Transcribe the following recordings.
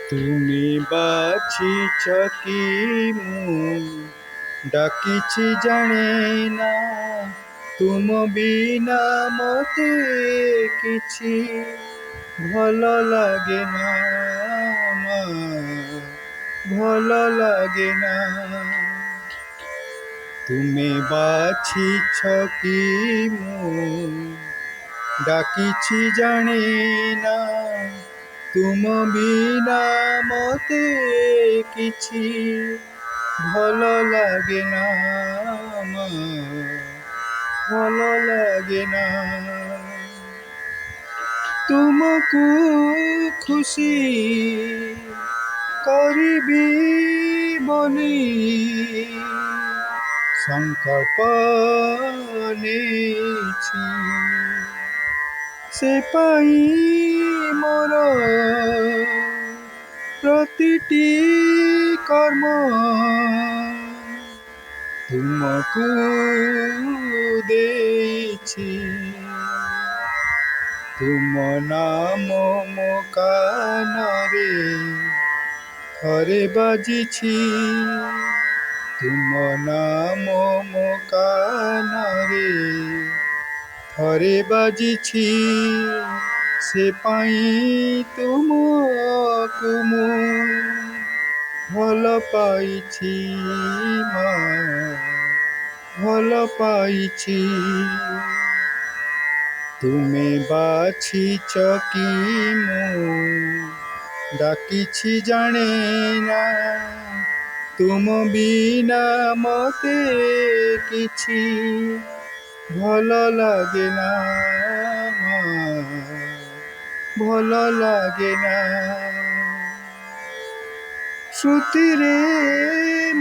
তুমি বাছিছ কি ମୁଁ ডাকিছি জানে না, তুম বিনা মতে কিছু ভাল লাগে না, মা ভাল লাগে না। তুমি বাছিছ কি ମୁଁ ডাকিছি জানে না, তুম বিনা মতে কিছু ভাল লাগে না, মা ভাল লাগে না। তুমକୁ খুশি କରିବି ବୋଲି সংকল্প নেছি, ସେ ପାଇଁ ମୋର ପ୍ରତିଟି କର୍ମ ତୁମକୁ ଦେଇଛି। ତୁମ ନାମ ମୋ କାନରେ ଥରେ ବାଜିଛି, ତୁମ ନାମ ମୋ କାନରେ ଥରେ ବାଜିଛି, ସେ ପାଇଁ ତୁମକୁ ମୁଁ ଭଲ ପାଇଛି, ମା ଭଲ ପାଇଛି। ତୁମେ ବାଛିଛ କି ମୁଁ ଡାକିଛି ଜାଣେ ନା, ତୁମ ବିନା ମତେ କିଛି ଭଲ ଲାଗେ ନା, ମା ଭଲ ଲାଗେ ନା। ଶ୍ରୁତିରେ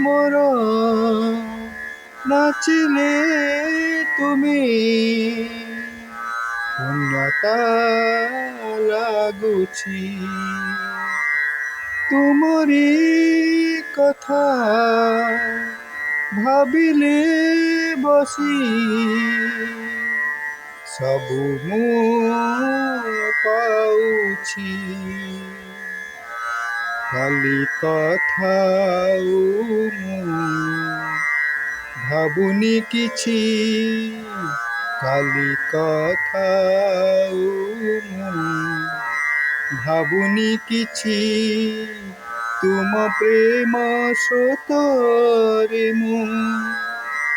ମୋର ନାଚିଲେ ତୁମେ ପୂର୍ଣ୍ଣତା ଲାଗୁଛି, ତୁମରି କଥା ଭାବିଲେ ବସି ସବୁ ମୁଁ ପାଉଛି। କାଲି କଥା ମୁଁ ଭାବୁନି କିଛି, କାଲି କଥା ମୁଁ ଭାବୁନି କିଛି, ତୁମ ପ୍ରେମ ସ୍ରୋତରେ ମୁଁ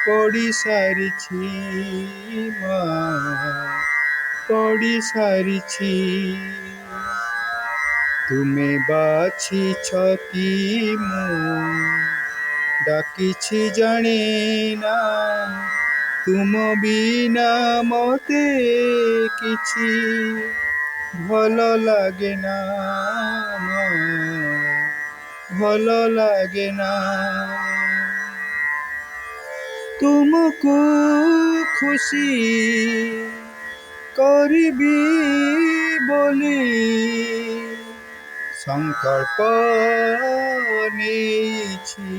ପଡ଼ି ସାରିଛି, ମା ପଡ଼ି ସାରିଛି। ତୁମେ ବାଛିଛ କି ମୁଁ ଡାକିଛି ଜାଣେ ନା, ତୁମ ବିନା ମତେ କିଛି ଭଲ ଲାଗେ ନା, ମା ଭଲ ଲାଗେ ନା। ତୁମକୁ ଖୁସି କରିବି ବୋଲି সংকল্প নেছি,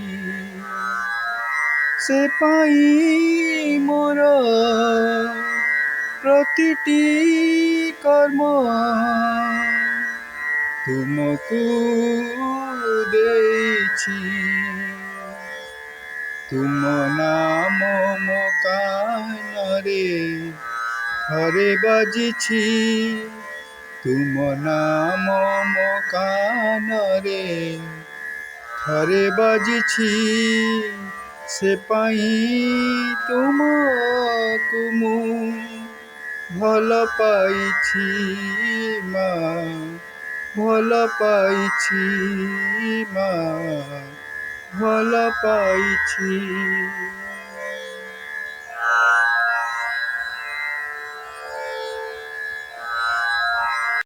ସେ ପାଇଁ ମୋର ପ୍ରତିଟି କର୍ମ ତୁମକୁ ଦେଇଛି। ତୁମ ନାମ ମୋ କାନରେ ଥରେ ବାଜିଛି, ତୁମ ନାମ ମୋ କାନରେ ଥରେ ବାଜିଛି, ସେ ପାଇଁ ତୁମକୁ ମୁଁ ଭଲ ପାଇଛି, ମା ଭଲ ପାଇଛି, ମା ଭଲ ପାଇଛି।